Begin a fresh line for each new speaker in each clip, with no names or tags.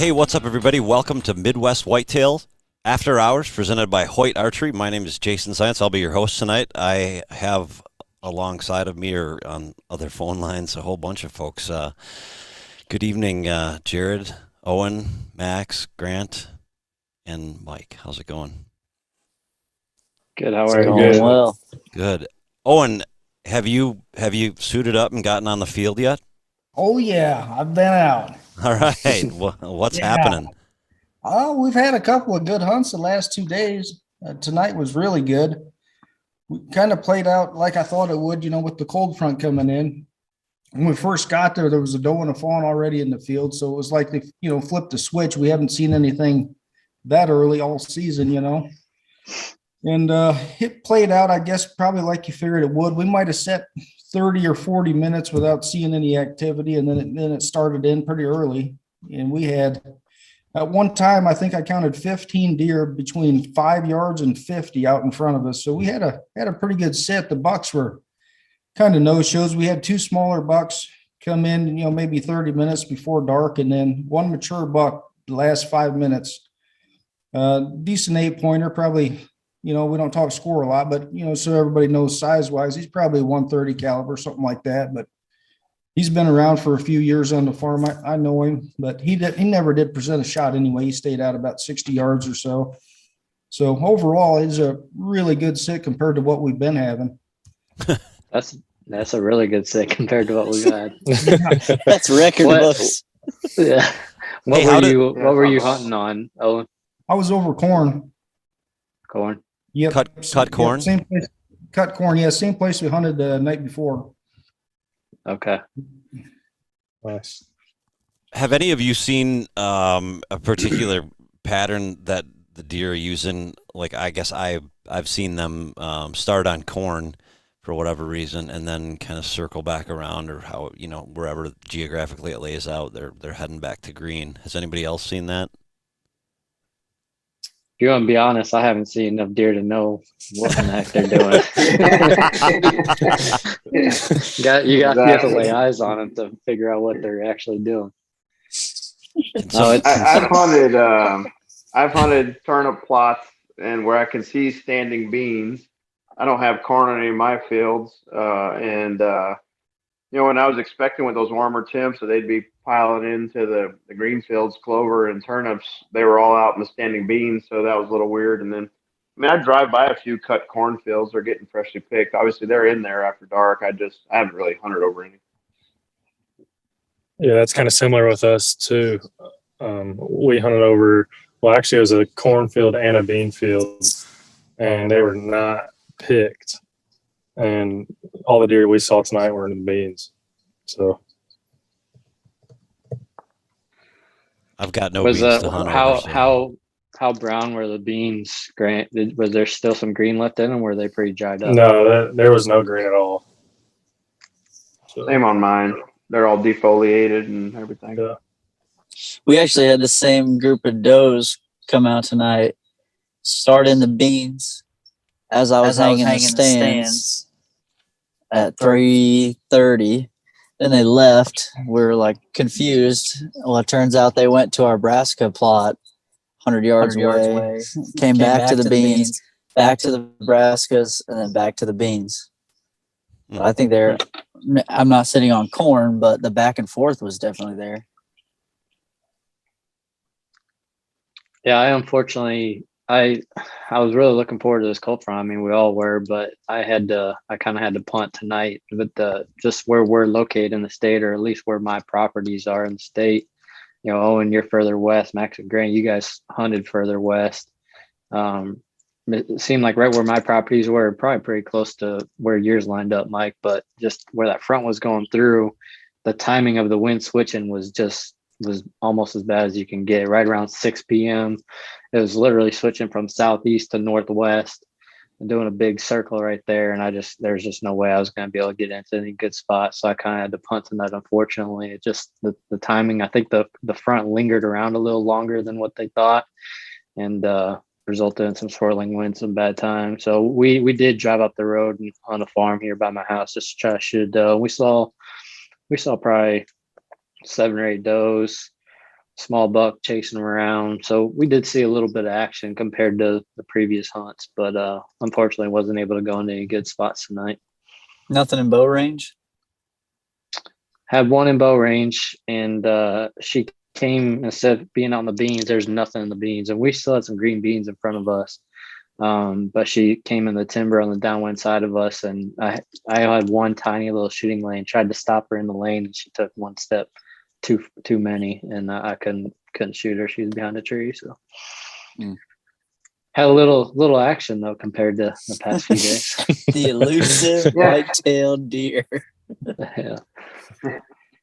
Hey, what's up, everybody? Welcome to Midwest Whitetail After Hours, presented by Hoyt Archery. My name is Jason Science. I'll be your host tonight. I have alongside of me or on other phone lines a whole bunch of folks. Good evening, Jared, Owen, Max, Grant, and Mike. How's it going?
Good. How
It's
are
going
you?
well.
Good. Owen, have you suited up and gotten on the field yet?
Oh yeah, I've been out.
All right. What's
Yeah.
happening?
Oh, we've had a couple of good hunts the last 2 days. Tonight was really good. We kind of played out like I thought it would, with the cold front coming in. When we first got there, there was a doe and a fawn already in the field. So it was like they, flipped a switch. We haven't seen anything that early all season. And it played out, I guess, probably like you figured it would. We might have set 30 or 40 minutes without seeing any activity, and then it started in pretty early. And we had at one time, I think I counted 15 deer between 5 yards and 50 out in front of us. So we had a pretty good set. The bucks were kind of no shows. We had two smaller bucks come in, maybe 30 minutes before dark, and then one mature buck the last 5 minutes. Decent 8-pointer, probably. We don't talk score a lot, but so everybody knows size wise, he's probably 130 caliber, something like that. But he's been around for a few years on the farm. I know him, but he never did present a shot anyway. He stayed out about 60 yards or so. So overall, it's a really good sit compared to what we've been having.
That's a really good sit compared to what we've had.
That's record books.
Yeah. What were you hunting on, Owen?
I was over corn.
Corn.
Yep.
Cut corn?
Same place. Cut corn. Yeah. Same place we hunted the night before.
Okay.
Nice.
Have any of you seen a particular pattern that the deer are using? Like, I guess I've seen them start on corn for whatever reason, and then kind of circle back around, or how wherever geographically it lays out, they're heading back to green. Has anybody else seen that?
If you want to be honest, I haven't seen enough deer to know what the heck they're doing. You have to lay eyes on them to figure out what they're actually doing.
I've hunted turnip plots and where I can see standing beans. I don't have corn on any of my fields, when I was expecting with those warmer temps that they'd be piling into the green fields, clover and turnips, they were all out in the standing beans, so that was a little weird. And then, I drive by a few cut cornfields. They're getting freshly picked. Obviously, they're in there after dark. I haven't really hunted over any.
Yeah, that's kind of similar with us too. We hunted over, well, actually, it was a cornfield and a bean field, and they were not picked. And all the deer we saw tonight were in the beans. So
I've got no beans to hunt over. So.
How brown were the beans, Grant? Was there still some green left in them? Or were they pretty dried up?
No, there was no green at all.
So, same on mine. They're all defoliated and everything.
Yeah.
We actually had the same group of does come out tonight, start in the beans as I was hanging in the stands at 3:30. Then they left. We were like confused. Well, it turns out they went to our Nebraska plot 100 yards away, came back to the beans, back to the Nebraskas, and then back to the beans. So I think I'm not sitting on corn, but the back and forth was definitely there.
Yeah, I was really looking forward to this cold front. I mean, we all were, but I kind of had to punt tonight. But just where we're located in the state, or at least where my properties are in the state, Owen, you're further west. Max and Grant, you guys hunted further west. It seemed like right where my properties were, probably pretty close to where yours lined up, Mike. But just where that front was going through, the timing of the wind switching was almost as bad as you can get. Right around 6 p.m., it was literally switching from southeast to northwest and doing a big circle right there. And there's just no way I was going to be able to get into any good spots. So I kind of had to punt on that. Unfortunately, it just, the timing, I think the front lingered around a little longer than what they thought, and resulted in some swirling winds, some bad time. So we did drive up the road on a farm here by my house just to try to shoot a doe. We saw probably 7 or 8 does, small buck chasing them around. So we did see a little bit of action compared to the previous hunts, but unfortunately wasn't able to go into any good spots tonight.
Nothing in bow range.
Had one in bow range, and she came, instead of being on the beans, there's nothing in the beans, and we still had some green beans in front of us. But she came in the timber on the downwind side of us, and I had one tiny little shooting lane, tried to stop her in the lane, and she took one step too many, and I couldn't shoot her. She was behind a tree, so had a little action though compared to the past few days.
The elusive white-tailed deer.
Yeah.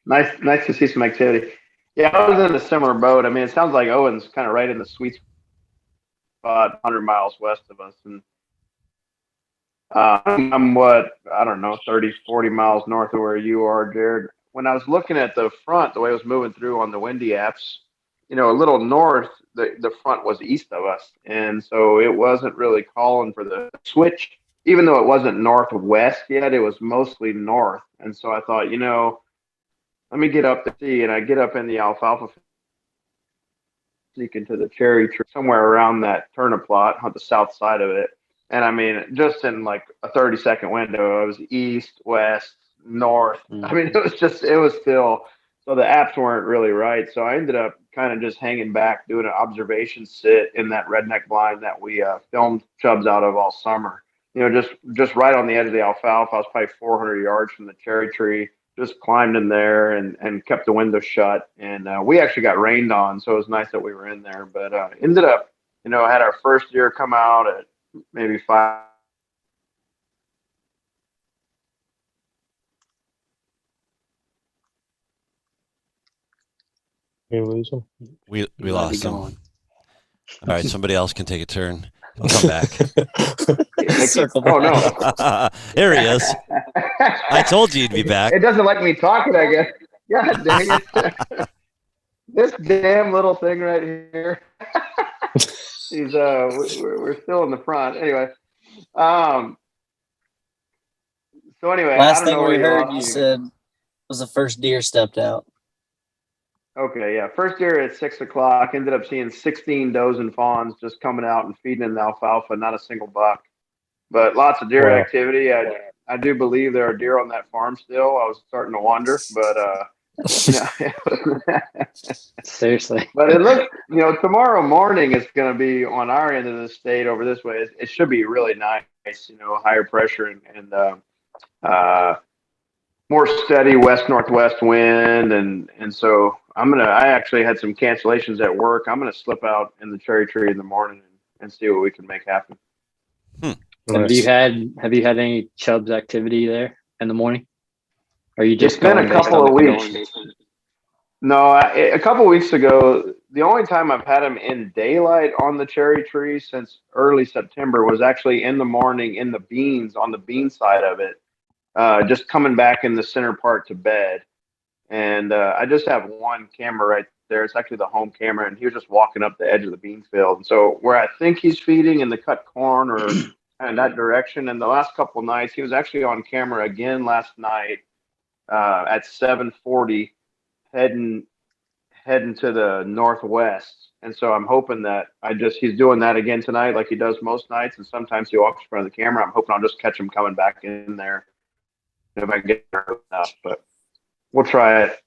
Nice to see some activity. Yeah, I was in a similar boat. I mean, it sounds like Owen's kind of right in the sweet spot, 100 miles west of us, and I'm what, I don't know, 30, 40 miles north of where you are, Jared. When I was looking at the front, the way it was moving through on the windy apps, a little north, the front was east of us, and so it wasn't really calling for the switch. Even though it wasn't northwest yet, it was mostly north, and so I thought, let me get up to see, and I get up in the alfalfa, sneak into the cherry tree somewhere around that turnip plot on the south side of it. And I mean, just in like a 30-second window, it was east, west, north. I mean, it was still, so the apps weren't really right. So I ended up kind of just hanging back, doing an observation sit in that redneck blind that we filmed chubs out of all summer. Just right on the edge of the alfalfa. I was probably 400 yards from the cherry tree. Just climbed in there and kept the window shut. And we actually got rained on, so it was nice that we were in there. But ended up, had our first deer come out at maybe 5.
You lose them.
We lost him. All right, somebody else can take a turn. He'll come back.
Oh no!
There he is. I told you he'd be back.
It doesn't like me talking, I guess. God dang it! This damn little thing right here. He's we're still in the front anyway. So anyway,
Last
I don't
thing
know
we
where
heard you said was the first deer stepped out.
Okay, yeah. First deer at 6 o'clock. Ended up seeing 16 does and fawns just coming out and feeding in the alfalfa. Not a single buck, but lots of deer activity. I do believe there are deer on that farm still. I was starting to wonder, but
Seriously.
But it looks, tomorrow morning it's going to be on our end of the state over this way. It should be really nice, higher pressure and more steady west northwest wind, and so I actually had some cancellations at work. I'm gonna slip out in the cherry tree in the morning and see what we can make happen.
Nice.
Have you had any chubs activity there in the morning? Or are you just
It's been a couple of weeks. No, a couple of weeks ago, the only time I've had them in daylight on the cherry tree since early September was actually in the morning in the beans, on the bean side of it, just coming back in the center part to bed. And I just have one camera right there. It's actually the home camera, and he was just walking up the edge of the bean field. And so where I think he's feeding in the cut corn or in that direction, and the last couple of nights, he was actually on camera again last night at 7:40, heading to the northwest. And so I'm hoping that he's doing that again tonight like he does most nights, and sometimes he walks in front of the camera. I'm hoping I'll just catch him coming back in there if I can get there enough, but we'll try it.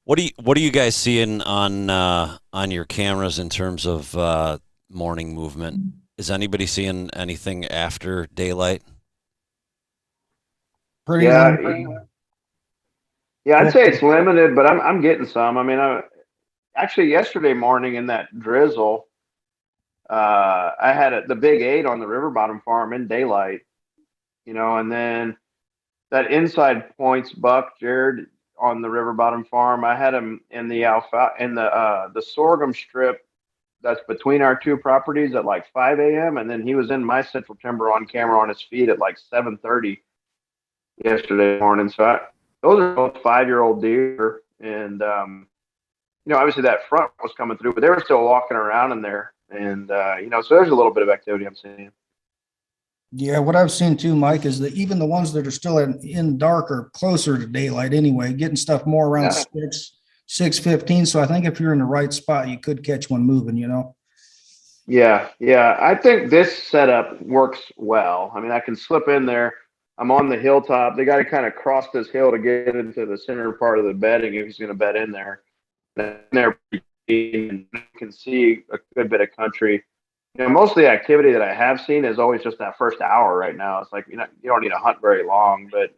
What are you guys seeing on your cameras in terms of morning movement? Is anybody seeing anything after daylight?
Pretty limited.
Yeah, I'd say it's limited, but I'm getting some. I mean, actually yesterday morning in that drizzle, I had the big 8 on the river bottom farm in daylight, and then that inside points buck, Jared, on the river bottom farm, I had him in the the sorghum strip that's between our two properties at like 5 a.m. And then he was in my central timber on camera on his feet at like 7:30 yesterday morning. So those are both 5-year-old deer, and obviously that front was coming through, but they were still walking around in there, and so there's a little bit of activity I'm seeing.
Yeah, what I've seen too, Mike, is that even the ones that are still in dark are closer to daylight anyway, getting stuff more around 6, 6:15. So I think if you're in the right spot, you could catch one moving, you know.
Yeah, yeah. I think this setup works well. I mean, I can slip in there. I'm on the hilltop. The guy kind of crossed this hill to get into the center part of the bedding if he's going to bed in there. And there you can see a good bit of country. You know, most of the activity that I have seen is always just that first hour right now. It's like, you know, you don't need to hunt very long, but,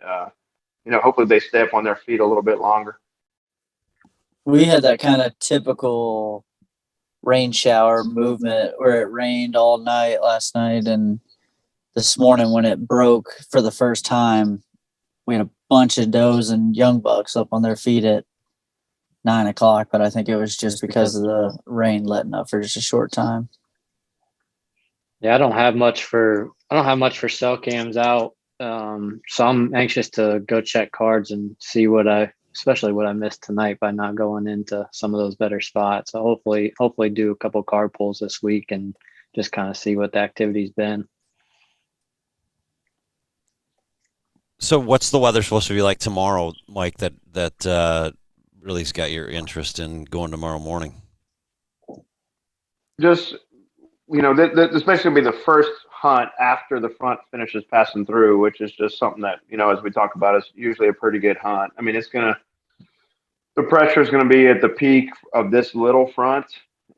you know, hopefully they stay up on their feet a little bit longer.
We had that kind of typical rain shower movement where it rained all night last night, and this morning when it broke for the first time, we had a bunch of does and young bucks up on their feet at 9 o'clock, but I think it was just because of the rain letting up for just a short time.
Yeah, I don't have much for cell cams out. So I'm anxious to go check cards and see especially what I missed tonight by not going into some of those better spots. So hopefully do a couple card pulls this week and just kind of see what the activity's been.
So what's the weather supposed to be like tomorrow, Mike, that really's got your interest in going tomorrow morning?
Just, you know, this basically be the first hunt after the front finishes passing through, which is just something that, you know, as we talk about, is usually a pretty good hunt. I mean, the pressure is going to be at the peak of this little front,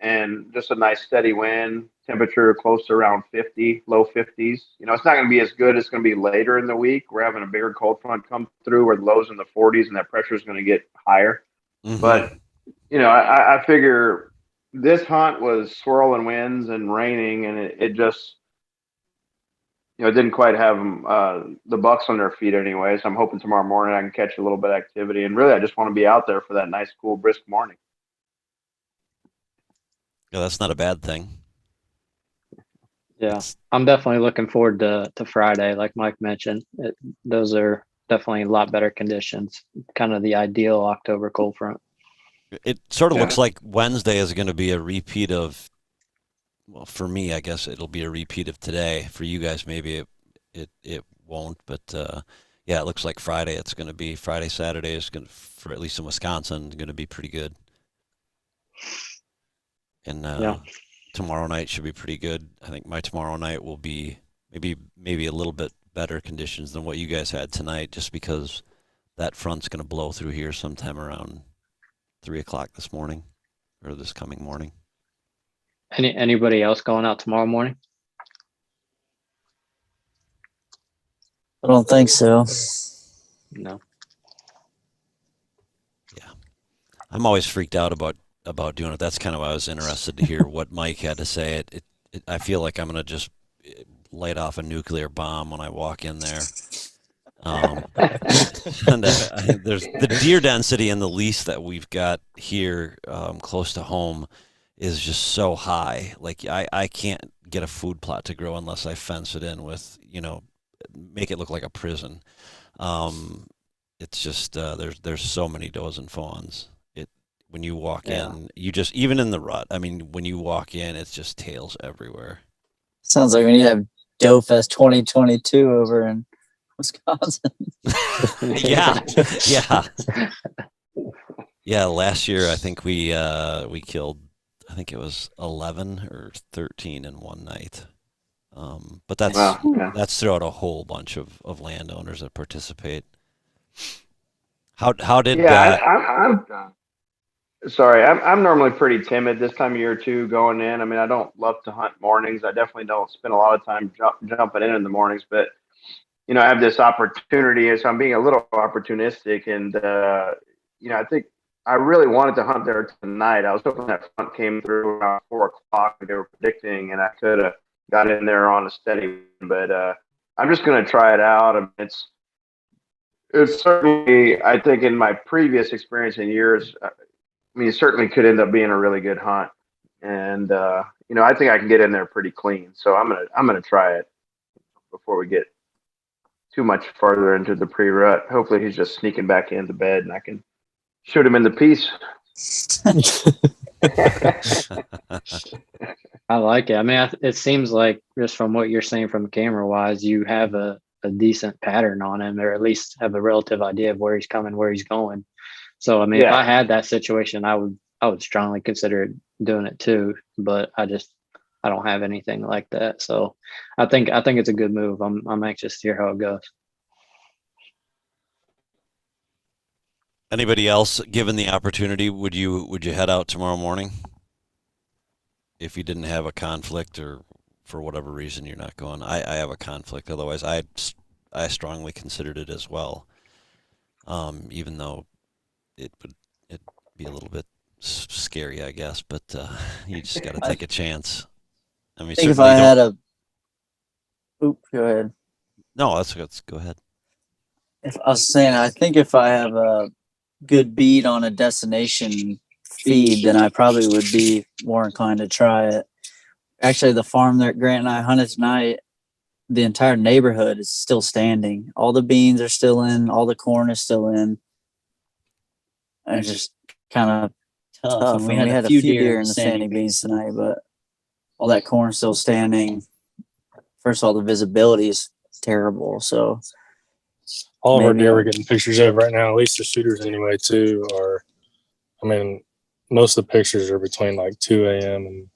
and just a nice steady wind, temperature close to around 50, low 50s. You know, it's not going to be as good as it's going to be later in the week. We're having a bigger cold front come through where the lows in the 40s and that pressure is going to get higher.
Mm-hmm.
But, you know, I figure this hunt was swirling winds and raining, and it just, you know, it didn't quite have the bucks on their feet anyway. So I'm hoping tomorrow morning I can catch a little bit of activity. And really, I just want to be out there for that nice, cool, brisk morning.
Yeah, that's not a bad thing.
Yeah, I'm definitely looking forward to Friday. Like Mike mentioned, those are definitely a lot better conditions. Kind of the ideal October cold front.
It sort of looks like Wednesday is going to be a repeat of, well, for me, I guess it'll be a repeat of today. For you guys, maybe it won't. But yeah, it looks like Friday. It's going to be Saturday is going to, for at least in Wisconsin, going to be pretty good. And tomorrow night should be pretty good. I think my tomorrow night will be maybe a little bit better conditions than what you guys had tonight, just because that front's going to blow through here sometime around 3 o'clock this morning, or this coming morning.
Anybody else going out tomorrow morning?
I don't think so.
No.
Yeah, I'm always freaked out about doing it. That's kind of why I was interested to hear what Mike had to say. I feel like I'm going to just light off a nuclear bomb when I walk in there. And there's the deer density and the lease that we've got here close to home is just so high. Like I can't get a food plot to grow unless I fence it in with, you know, make it look like a prison. It's just there's so many does and fawns. When you walk in, you just, even in the rut, I mean, when you walk in, it's just tails everywhere.
Sounds like we need to have Doe Fest 2022 over in Wisconsin.
Yeah. Last year, I think we killed, I think it was 11 or 13 in one night. But that's throughout a whole bunch of landowners that participate. How did
I'm sorry, I'm normally pretty timid this time of year too, going in. I mean, I don't love to hunt mornings. I definitely don't spend a lot of time jumping in the mornings, but you know, I have this opportunity, so I'm being a little opportunistic. And you know, I think I really wanted to hunt there tonight. I was hoping that front came through around 4 o'clock, like they were predicting, and I could have got in there on a steady. But I'm just going to try it out. I mean, it's certainly, I think, in my previous experience in years, I mean, it certainly could end up being a really good hunt, and you know, I think I can get in there pretty clean. So I'm gonna try it before we get too much farther into the pre-rut. Hopefully, he's just sneaking back into bed, and I can shoot him in the piece.
I like it. I mean, it seems like just from what you're saying from camera wise, you have a decent pattern on him, or at least have a relative idea of where he's coming, where he's going. So I mean, if
Yeah.
I had that situation, I would strongly consider doing it too. But I don't have anything like that. So I think it's a good move. I'm anxious to hear how it goes.
Anybody else, given the opportunity, would you head out tomorrow morning if you didn't have a conflict or for whatever reason you're not going? I have a conflict. Otherwise, I strongly considered it as well. Even though it'd be a little bit scary, I guess. But you just got to take a chance. I mean,
I think if
certainly
I had
don't.
go ahead.
No, let's go ahead.
If I was saying, I think if I have a good bead on a destination feed, then I probably would be more inclined to try it. Actually, the farm that Grant and I hunted tonight, the entire neighborhood is still standing. All the beans are still in, all the corn is still in. And it's just kind of tough. And we had a few deer in the standing beans tonight, but all that corn still standing. First of all, the visibility is terrible. So
All of our
maybe
deer we're getting pictures of right now, at least the shooters anyway, too, are, I mean, most of the pictures are between like 2 a.m. and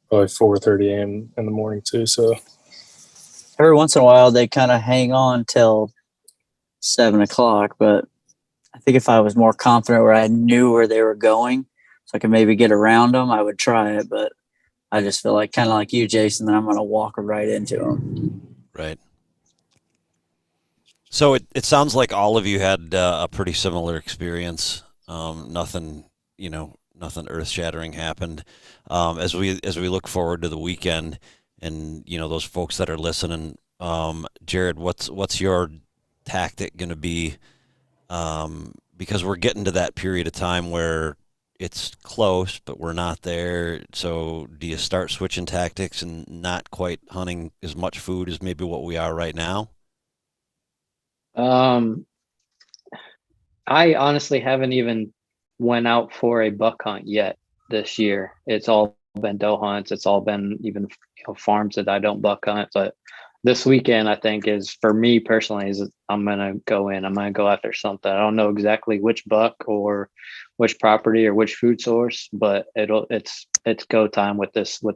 probably 4:30 a.m. in the morning, too. So
every once in a while, they kind of hang on till 7 o'clock. But I think if I was more confident where I knew where they were going, so I could maybe get around them, I would try it. But I just feel like, kind of like you, Jason, that I'm going to walk right into them.
Right. So it sounds like all of you had a pretty similar experience. Nothing earth shattering happened. As we look forward to the weekend, and those folks that are listening, Jared, what's your tactic going to be? Because we're getting to that period of time where it's close, but we're not there. So do you start switching tactics and not quite hunting as much food as maybe what we are right now?
I honestly haven't even went out for a buck hunt yet this year. It's all been doe hunts. It's all been even farms that I don't buck hunt. But this weekend, I think, is for me personally, is I'm gonna go in. I'm gonna go after something. I don't know exactly which buck or which property or which food source, but it's go time with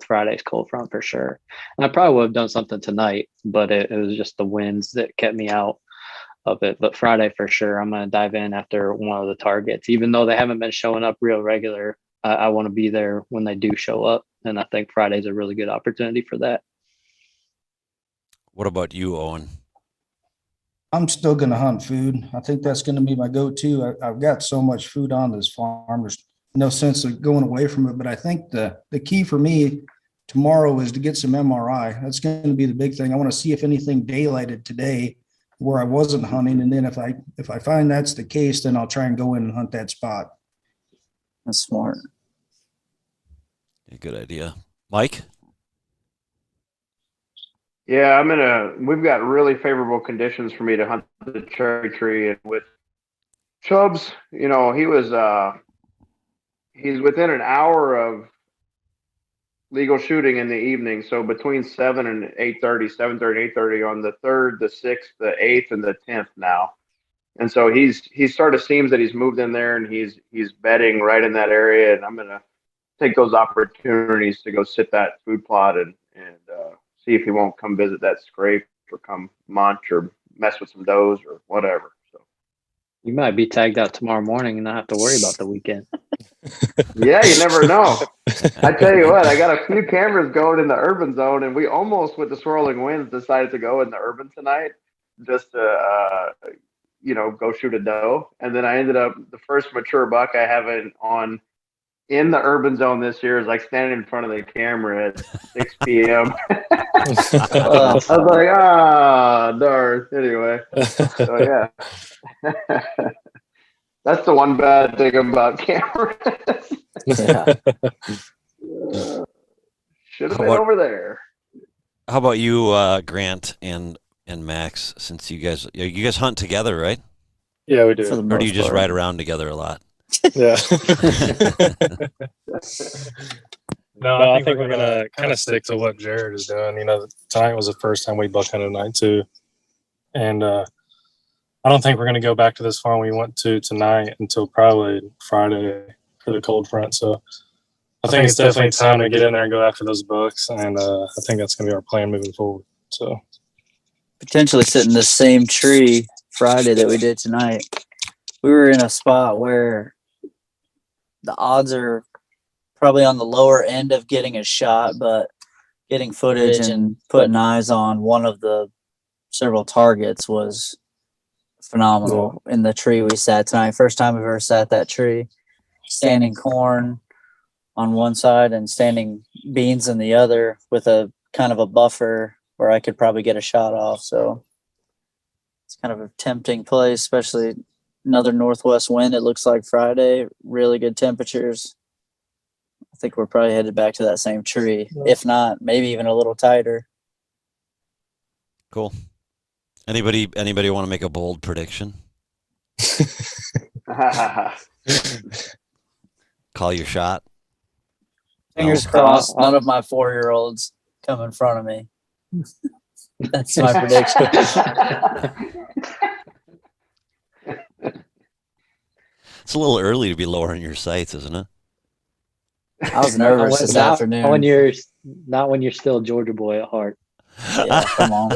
Friday's cold front for sure. And I probably would have done something tonight, but it was just the winds that kept me out of it. But Friday for sure, I'm going to dive in after one of the targets, even though they haven't been showing up real regular. I want to be there when they do show up, and I think Friday's a really good opportunity for that.
What about you, Owen?
I'm still going to hunt food. I think that's going to be my go-to. I've got so much food on this farm. There's no sense of going away from it. But I think the key for me tomorrow is to get some MRI. That's going to be the big thing. I want to see if anything daylighted today where I wasn't hunting. And then if I find that's the case, then I'll try and go in and hunt that spot.
That's smart.
A good idea. Mike?
Yeah, we've got really favorable conditions for me to hunt the cherry tree. And with Chubbs, he's within an hour of legal shooting in the evening. So between 7 and 8:30, 7:30, 8:30 on the 3rd, the 6th, the 8th, and the 10th now. And so he's sort of seems that he's moved in there and he's bedding right in that area. And I'm going to take those opportunities to go sit that food plot and see if he won't come visit that scrape or come munch or mess with some does or whatever. So
you might be tagged out tomorrow morning and not have to worry about the weekend.
Yeah, you never know. I tell you what, I got a few cameras going in the urban zone, and we almost, with the swirling winds, decided to go in the urban tonight just to, go shoot a doe. And then I ended up, the first mature buck I have in the urban zone this year is like standing in front of the camera at 6 p.m. I was like, darn. Anyway, so yeah. That's the one bad thing about cameras.
Yeah.
Should have been over there.
How about you, Grant and Max? Since you guys hunt together, right?
yeah, we do.
Or do you just ride around together a lot?
Yeah. No, I think we're gonna kind of stick to what Jared is doing. Tonight was the first time we buck hunted tonight too, and I don't think we're going to go back to this farm we went to tonight until probably Friday for the cold front. So I think it's definitely time to get in there and go after those bucks. And I think that's going to be our plan moving forward. So
Potentially sit in the same tree Friday that we did tonight. We were in a spot where the odds are probably on the lower end of getting a shot, but getting footage and putting eyes on one of the several targets was phenomenal. In the tree we sat tonight, first time we've ever sat that tree, standing corn on one side and standing beans in the other with a kind of a buffer where I could probably get a shot off. So it's kind of a tempting place, especially another northwest wind. It looks like Friday, really good temperatures. I think we're probably headed back to that same tree. If not, maybe even a little tighter.
Cool. Anybody want to make a bold prediction? Call your shot.
Fingers crossed, none of my 4-year-olds come in front of me. That's my prediction.
It's a little early to be lowering your sights, isn't it?
I was nervous this afternoon.
Not when you're still a Georgia boy at heart.
Yeah, come on.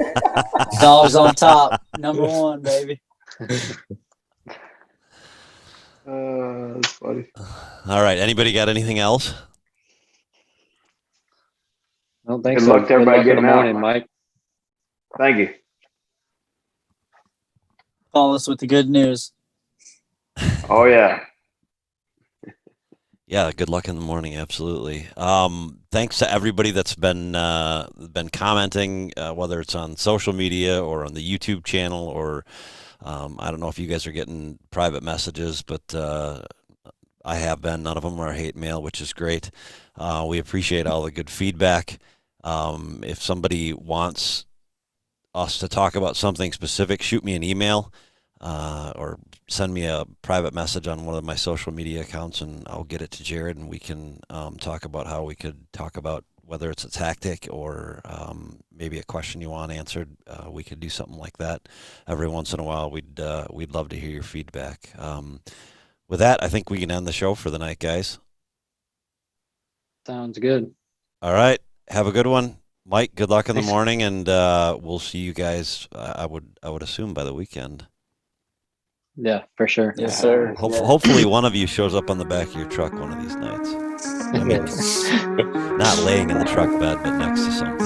Dogs on top. Number one, baby.
That's funny.
All right. Anybody got anything else?
I don't think
Good
so.
luck to everybody
Good luck in
getting
the
out.
morning, Mike.
Thank you.
Call us with the good news.
Oh yeah.
Yeah, good luck in the morning. Absolutely. Thanks to everybody that's been commenting, whether it's on social media or on the YouTube channel, or I don't know if you guys are getting private messages, but I have been. None of them are hate mail, which is great. We appreciate all the good feedback. If somebody wants us to talk about something specific, shoot me an email. Or send me a private message on one of my social media accounts, and I'll get it to Jared, and we can talk about how we could talk about whether it's a tactic or maybe a question you want answered. We could do something like that every once in a while. We'd love to hear your feedback. With that, I think we can end the show for the night, guys.
Sounds good.
All right, have a good one, Mike. Good luck in the morning, and we'll see you guys. I would assume by the weekend.
Yeah, for sure.
Yes, sir.
Hopefully one of you shows up on the back of your truck one of these nights. I mean, not laying in the truck bed, but next to something.